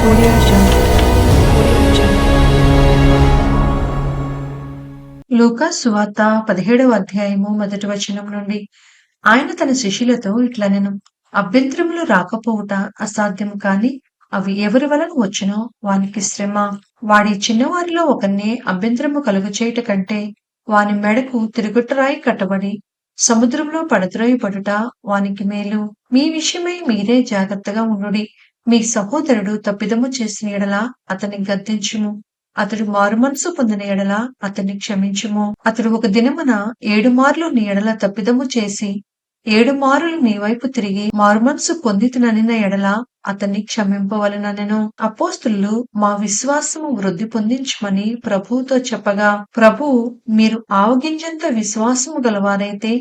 Audio Jungle. Audio Jungle. లూకా సువార్త 17వ అధ్యాయము మొదటి వచనం నుండి ఆయన తన శిష్యులతో ఇట్లనెను, అభ్యంతరములు రాకపోవుట అసాధ్యము కాని అవి ఎవరి వలన వచ్చునో వానికి శ్రమ. వాడి చిన్నవారిలో ఒకరిని అభ్యంతరము కలుగచేయుట కంటే వాని మెడకు తిరుగుటరాయి కట్టబడి సముద్రంలో పడద్రోయబడుట వానికి మేలు. మీ విషయమై మీరే జాగ్రత్తగా ఉండుడి. మీ సహోదరుడు తప్పిదము చేసిన ఎడల అతన్ని గద్దించుము. అతడు మారుమనసు పొందిన ఎడల అతన్ని క్షమించుము. అతడు ఒక దినమున 7 మార్లు నీ ఎడల తప్పిదము చేసి 7 మారులు నీ వైపు తిరిగి మారుమనసు పొందితిననిన ఎడల అతన్ని క్షమింపవలెననెను. అపోస్తలులు మా విశ్వాసము వృద్ధి పొందించుమని ప్రభువుతో చెప్పగా, ప్రభువు మీరు ఆవగింజంత విశ్వాసము గలవారైతే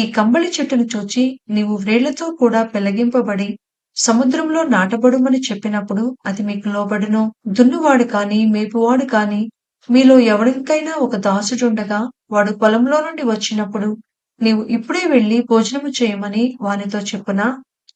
ఈ కంబళి చెట్టును చూచి నీవు వ్రేళ్లతో కూడా పెళ్లగింపబడి సముద్రంలో నాటబడుమని చెప్పినప్పుడు అది మీకు లోబడును. దున్నువాడు కాని మేపువాడు కాని మీలో ఎవరికైనా ఒక దాసుడుండగా వాడు పొలంలో నుండి వచ్చినప్పుడు నీవు ఇప్పుడే వెళ్లి భోజనము చేయమని వానితో చెప్పునా?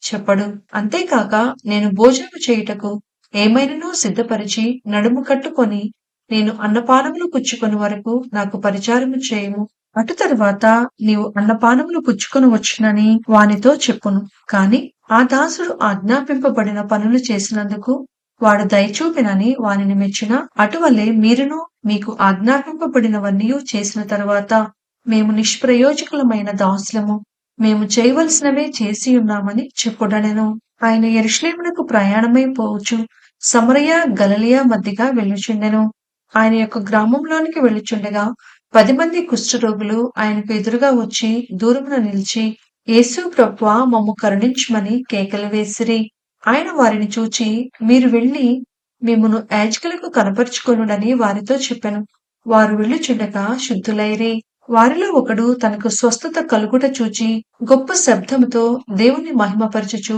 చెప్పడు. అంతేకాక నేను భోజనము చేయుటకు ఏమైనను సిద్ధపరిచి నడుము కట్టుకొని నేను అన్నపానములు పుచ్చుకొని వరకు నాకు పరిచారము చేయము. అటు తరువాత నీవు అన్నపానములు పుచ్చుకొని వచ్చునని వానితో చెప్పును. కాని ఆ దాసుడు ఆజ్ఞాపింపబడిన పనులు చేసినందుకు వాడు దయచూపినని వానిని మెచ్చున, అటువలే మీరును మీకు ఆజ్ఞాపింపబడినవన్నీ చేసిన తరువాత మేము నిష్ప్రయోజకులమైన దాసులము, మేము చేయవలసినవే చేసి ఉన్నామని చెప్పుడనెను. ఆయన యెరూషలేమునకు ప్రయాణమై పోవచ్చు సమరయ గలిలయ మధ్యగా వెళ్ళుచుండెను. ఆయన యొక్క గ్రామంలోనికి వెళ్ళుచుండగా 10 మంది కుష్ఠరోగులు ఆయనకు ఎదురుగా వచ్చి దూరమున నిలిచి, యేసు ప్రభువా, మమ్ము కరుణించుమని కేకలు వేసిరి. ఆయన వారిని చూచి, మీరు వెళ్లి మిమ్మును యాజకులకు కనపరుచుకొనుడని వారితో చెప్పెను. వారు వెళ్ళుచుండగా శుద్ధులైరి. వారిలో ఒకడు తనకు స్వస్థత కలుగుట చూచి గొప్ప శబ్దముతో దేవుని మహిమపరచుచు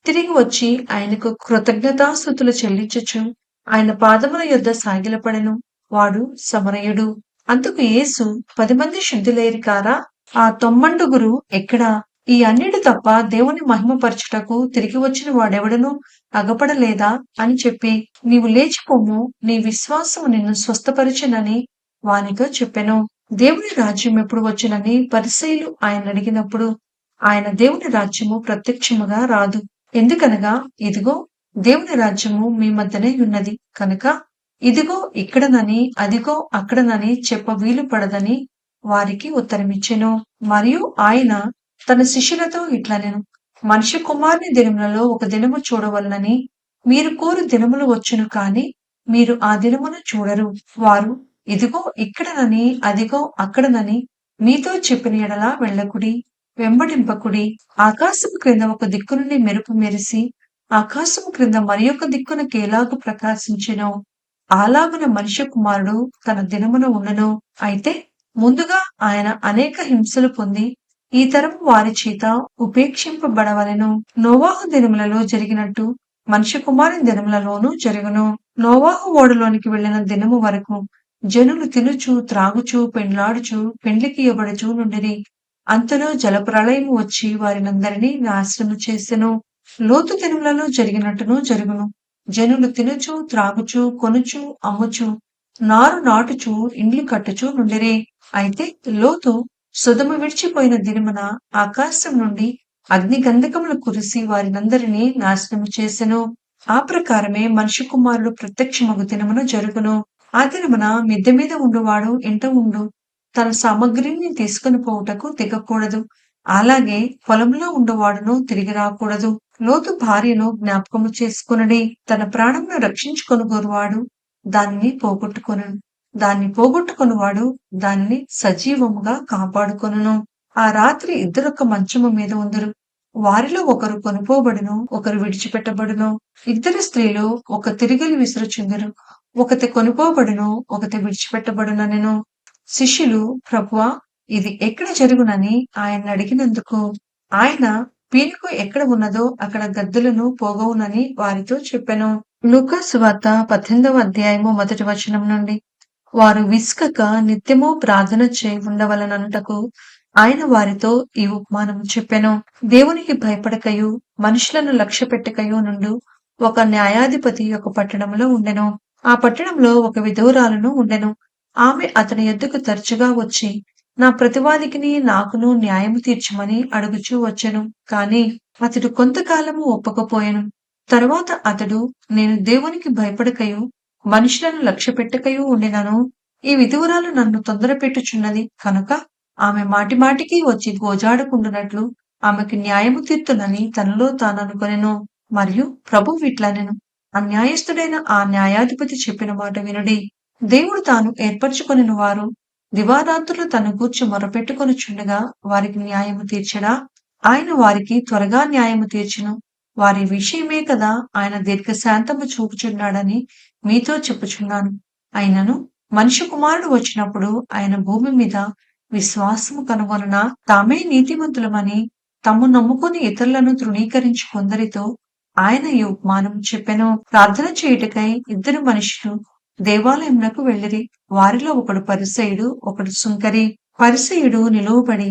తిరిగి వచ్చి ఆయనకు కృతజ్ఞతాస్తుతులు చెల్లించుచు ఆయన పాదముల యొద్ద సాగిలపడెను. వాడు సమరయుడు. అందుకు యేసు, 10 మంది శుద్ధులైరి కారా? ఆ 90 ఎక్కడా? ఈ అన్యుడు తప్ప దేవుని మహిమపరచుటకు తిరిగి వచ్చిన వాడెవడనూ అగపడలేదా అని చెప్పి, నీవు లేచిపోము, నీ విశ్వాసము నిన్ను స్వస్థపరచునని వానితో చెప్పెను. దేవుని రాజ్యం ఎప్పుడు వచ్చునని పరిసయ్యులు ఆయన అడిగినప్పుడు ఆయన, దేవుని రాజ్యము ప్రత్యక్షముగా రాదు. ఎందుకనగా ఇదిగో దేవుని రాజ్యము మీ మధ్యనే ఉన్నది కనుక ఇదిగో ఇక్కడనని అదిగో అక్కడనని చెప్ప వీలు పడదని వారికి ఉత్తరమిచ్చెను. మరియు ఆయన తన శిష్యులతో ఇట్లనెను, మనిషి కుమారుని దినములలో ఒక దినము చూడవలనని మీరు కోరు దినములు వచ్చును కాని మీరు ఆ దినమును చూడరు. వారు ఇదిగో ఇక్కడనని అదిగో అక్కడనని మీతో చెప్పిన ఎడల వెళ్ళకుడి, వెంబడింపకుడి. ఆకాశము క్రింద ఒక దిక్కు నుండి మెరుపు మెరిసి ఆకాశము క్రింద మరి ఒక దిక్కున కేలాగు ప్రకాశించెను. అలాగున మనిషి కుమారుడు తన దినమున ఉండును. అయితే ముందుగా ఆయన అనేక హింసలు పొంది ఈ తరము వారి చేత ఉపేక్షింపబడవలెను. నోవాహు దినములలో జరిగినట్టు మనిషి కుమారుని దినములలోనూ జరుగును. నోవాహు ఓడలోనికి వెళ్లిన దినము వరకు జనులు తినుచు త్రాగుచు పెండ్లాడుచు పెండ్లికి ఇవ్వబడుచు నుండిరి. అంతలో జలప్రళయము వచ్చి వారినందరినీ నాశనము చేసెను. లోతు దినములలో జరిగినట్టును జరుగును. జనులు తినుచు త్రాగుచు కొనుచు అమ్ముచు నారు నాటుచు ఇండ్లు కట్టుచు నుండిరి. అయితే లోతు సొదొమ విడిచిపోయిన దినమున ఆకాశం నుండి అగ్ని గంధకములు కురిసి వారినందరినీ నాశనము చేసెను. ఆ ప్రకారమే మనిషి కుమారుడు ప్రత్యక్షమగు దినమున జరుగును. ఆ దినమున మిద్దె మీద ఉండువాడు ఇంట ఉండు తన సామగ్రిని తీసుకుని పోవుటకు దిగకూడదు. అలాగే పొలంలో ఉండువాడును తిరిగి రాకూడదు. లోతు భార్యను జ్ఞాపకము చేసుకొనుడి. తన ప్రాణమును రక్షించుకొనుగోరువాడు దానిని పోగొట్టుకొనును, దాన్ని పోగొట్టుకొనువాడు దానిని సజీవముగా కాపాడుకొనును. ఆ రాత్రి ఇద్దరొక మంచము మీద ఉందురు. వారిలో ఒకరు కొనుపోబడును, ఒకరు విడిచిపెట్టబడును. ఇద్దరు స్త్రీలు ఒక తిరిగలి విసురుచుందురు, ఒకటి కొనుపోబడును, ఒకటి విడిచిపెట్టబడుననెను. శిష్యులు, ప్రభువా, ఇది ఎక్కడ జరుగునని ఆయన అడిగినందుకు ఆయన, పీనుగు ఎక్కడ ఉన్నదో అక్కడ గద్దెలను పోగవునని వారితో చెప్పెను. లూకా సువార్త 18వ అధ్యాయము మొదటి వచనం నుండి. వారు విసుకక నిత్యము ప్రార్థన చేయి ఉండవలననుటకు ఆయన వారితో ఈ ఉపమానము చెప్పెను. దేవునికి భయపడకయు మనుషులను లక్ష్యపెట్టకయు నుండు ఒక న్యాయాధిపతి ఒక పట్టణంలో ఉండెను. ఆ పట్టణంలో ఒక విధురాలును ఉండెను. ఆమె అతని యొద్దకు తరచుగా వచ్చి, నా ప్రతివాదికిని నాకును న్యాయము తీర్చమని అడుగుచూ వచ్చెను. కాని అతడు కొంతకాలము ఒప్పకపోయెను. తరువాత అతడు, నేను దేవునికి భయపడకయు మనుషులను లక్ష్యపెట్టకయు ఉండినను, ఈ విధువురాలు నన్ను తొందరపెట్టుచున్నది కనుక ఆమె మాటిమాటికి వచ్చి గోజాడకుండునట్లు ఆమెకు న్యాయము తీర్తునని తనలో తాననుకొనెను. మరియు ప్రభువు ఇట్లనెను, అన్యాయస్థుడైన ఆ న్యాయాధిపతి చెప్పిన మాట వినుడి. దేవుడు తాను ఏర్పరచుకొనిన వారు దివారాత్రులు తన గూర్చి మొరపెట్టుకొనుచుండగా వారికి న్యాయము తీర్చడా? ఆయన వారికి త్వరగా న్యాయము తీర్చును. వారి విషయమే కదా ఆయన దీర్ఘశాంతము చూపుచున్నాడని మీతో చెప్పుచున్నాను. అయినను మనిషి కుమారుడు వచ్చినప్పుడు ఆయన భూమి మీద విశ్వాసము కనుగొనునా? తామే నీతిమంతులమని తమ్ము నమ్ముకుని ఇతరులను తృణీకరించు కొందరితో ఆయన ఈ ఉపమానం చెప్పెను. ప్రార్థన చేయుటకై ఇద్దరు మనుషులు దేవాలయమునకు వెళ్ళిరి. వారిలో ఒకడు పరిసయుడు, ఒకడు సుంకరి. పరిసయుడు నిలువబడి,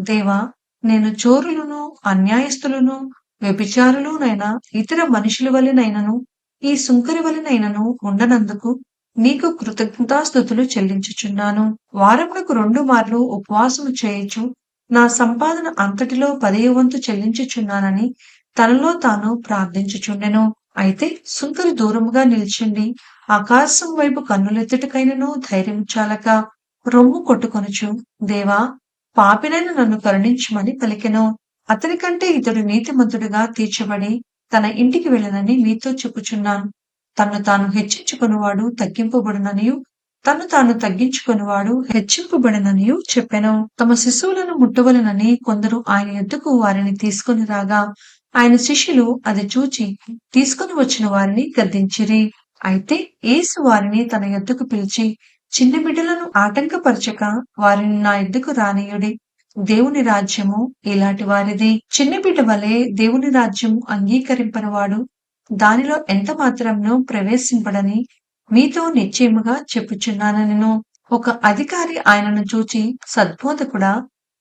దేవా, నేను చోరులను, అన్యాయస్తులను, వ్యభిచారులునైన ఇతర మనుషుల వలెనైనను ఈ సుంకరి వలెనైనను ఉండనందుకు నీకు కృతజ్ఞతాస్తుతులు చెల్లించుచున్నాను. వారమునకు 2 మార్లు ఉపవాసము చేయుచు నా సంపాదన అంతటిలో 10వ వంతు చెల్లించుచున్నానని తనలో తాను ప్రార్థించుచుండెను. అయితే సుంకరి దూరముగా నిల్చుండి ఆకాశం వైపు కన్నులెత్తుటకైనను ధైర్యం చాలక రొమ్ము కొట్టుకొనుచు, దేవా, పాపినైన నన్ను కరుణించుమని పలికెను. అతని కంటే ఇతడు నీతిమంతుడుగా తీర్చబడి తన ఇంటికి వెళ్ళనని మీతో చెప్పుచున్నాను. తన్ను తాను హెచ్చించుకొనువాడు తగ్గింపబడుననియు, తన్ను తాను తగ్గించుకొనువాడు హెచ్చింపబడుననియు చెప్పెను. తమ శిశువులను ముట్టవలెనని కొందరు ఆయన యొద్దకు వారిని తీసుకొని రాగా, ఆయన శిష్యులు అది చూచి తీసుకొని వచ్చిన వారిని గద్దించిరి. అయితే యేసు వారిని తన యొద్దకు పిలిచి, చిన్న బిడ్డలను ఆటంకపరచక వారిని నా యొద్దకు రానియుడి. దేవుని రాజ్యము ఇలాటి వారిది. చిన్న బిడ్డ వలె దేవుని రాజ్యము అంగీకరింపనివాడు దానిలో ఎంత మాత్రమును ప్రవేశింపడని మీతో నిశ్చయముగా చెప్పుచున్నానెను. ఒక అధికారి ఆయనను చూచి, సద్బోధకుడా,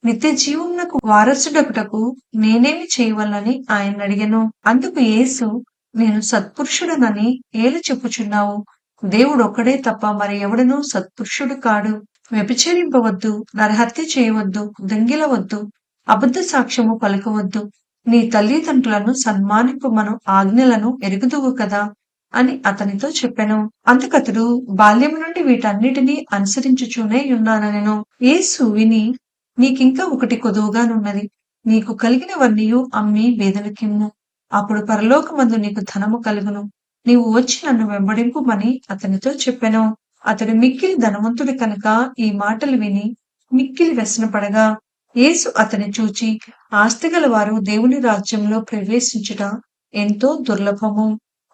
నిత్య జీవమునకు వారసుడగుటకు నేనేమి చేయవలనని ఆయనడిగెను. అందుకు యేసు, నేను సత్పురుషుడనని ఏల చెప్పుచున్నావు. దేవుడొక్కడే తప్ప మరి ఎవడునూ సత్పురుషుడు కాడు. వ్యభిచరింపవద్దు, నరహత్య చేయవద్దు, దొంగిలవద్దు, అబద్ధ సాక్ష్యము పలకవద్దు, నీ తల్లిదండ్రులను సన్మానింపమను ఆజ్ఞలను ఎరుగుదువు కదా అని అతనితో చెప్పెను. అందుకతడు, బాల్యము నుండి వీటన్నిటినీ అనుసరించుచూనే ఉన్నానెను. యేసు విని, నీకింకా ఒకటి కొదువుగానున్నది. నీకు కలిగినవన్నీయు అమ్మి బేదలకిమ్ము. అప్పుడు పరలోకమందు నీకు ధనము కలుగును. నీవు వచ్చి నన్ను వెంబడింపుమని అతనితో చెప్పెను. అతడు మిక్కిలి ధనవంతుడు కనుక ఈ మాటలు విని మిక్కిలి వ్యసనపడగా, యేసు అతని చూచి, ఆస్తిగల వారు దేవుని రాజ్యంలో ప్రవేశించుట ఎంతో దుర్లభము.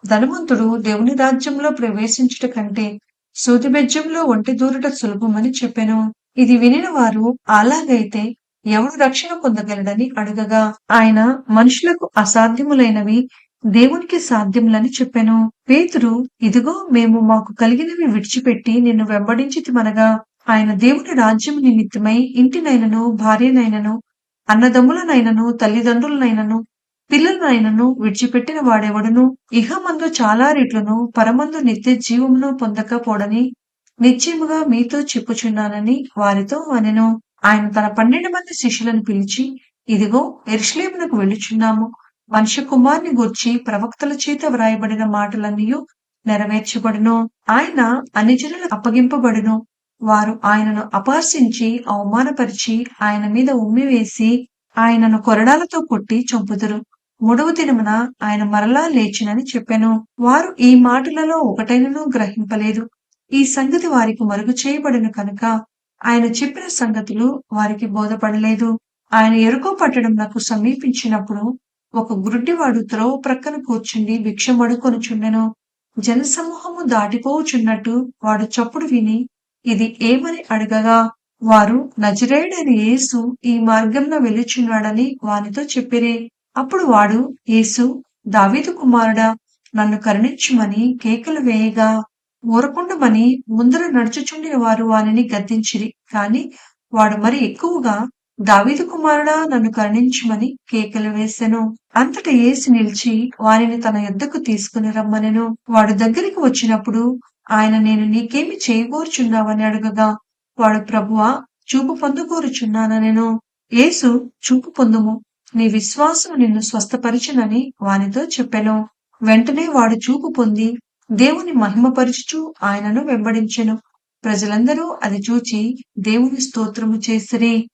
ధనవంతుడు దేవుని రాజ్యంలో ప్రవేశించుట కంటే సూదిబెజ్జంలో ఒంటె దూరుట సులభమని చెప్పెను. ఇది వినిన వారు, అలాగైతే ఎవడు రక్షణ పొందగలడని అడగగా, ఆయన, మనుషులకు అసాధ్యములైనవి దేవునికి సాధ్యములని చెప్పెను. పేతురు, ఇదిగో మేము మాకు కలిగినవి విడిచిపెట్టి నిన్ను వెంబడించితిమనగా, ఆయన దేవుని రాజ్యము నిమిత్తమై ఇంటినైనను, భార్యనైనను, అన్నదమ్ములనైనను, తల్లిదండ్రులనైనను, పిల్లలనైనను విడిచిపెట్టిన వాడెవడును ఇహమందు చాలా రెట్లను పరమందు నిత్య జీవమును పొందకపోడని నిశ్చయముగా మీతో చెప్పుచున్నానని వారితో అనెను. ఆయన తన 12 మంది శిష్యులను పిలిచి, ఇదిగో, యెరూషలేమునకు వెళ్ళుచున్నాము. మనుష్య కుమారుని గూర్చి ప్రవక్తల చేత వ్రాయబడిన మాటలన్నీయు నెరవేర్చబడును. ఆయన అన్ని జనులకు అప్పగింపబడును. వారు ఆయనను అపహసించి, అవమానపరిచి, ఆయన మీద ఉమ్మివేసి, ఆయనను కొరడాలతో కొట్టి చంపుదురు. 3వ దినమున ఆయన మరలా లేచునని చెప్పెను. వారు ఈ మాటలలో ఒకటైనను గ్రహింపలేదు. ఈ సంగతి వారికి మరుగు చేయబడిన కనుక ఆయన చెప్పిన సంగతులు వారికి బోధపడలేదు. ఆయన యెరికో పట్టణమునకు సమీపించినప్పుడు ఒక గుడ్డివాడు త్రోవ ప్రక్కన కూర్చుండి భిక్షమడుకొనుచుండెను. జనసమూహము దాటిపోవుచున్నట్టు వాడు చప్పుడు విని ఇది ఏమని అడగగా, వారు, నజరేయుడైన యేసు ఈ మార్గంలో వెళ్ళుచున్నాడని వానితో చెప్పిరి. అప్పుడు వాడు, యేసు, దావీదు కుమారుడా, నన్ను కరుణించుమని కేకలు వేయగా, ఊరకుండుమని ముందర నడుచుచుండిన వారు వానిని గద్దించిరి. కాని వాడు మరి ఎక్కువగా, దావీదు కుమారుడా, నన్ను కరుణించుమని కేకలు వేసెను. అంతట యేసు నిలిచి వారిని తన యొద్దకు తీసుకుని రమ్మనెను. వాడు దగ్గరికి వచ్చినప్పుడు ఆయన, నేను నీకేమి చేయగోరుచున్నావని అడగగా, వాడు, ప్రభువా, చూపు పొందగోరుచున్నాననెను. యేసు, చూపు పొందుము, నీ విశ్వాసము నిన్ను స్వస్థపరచునని వానితో చెప్పెను. వెంటనే వాడు చూపు పొంది దేవుని మహిమపరచుచు ఆయనను వెంబడించెను. ప్రజలందరూ అది చూచి దేవుని స్తోత్రము చేసిరి.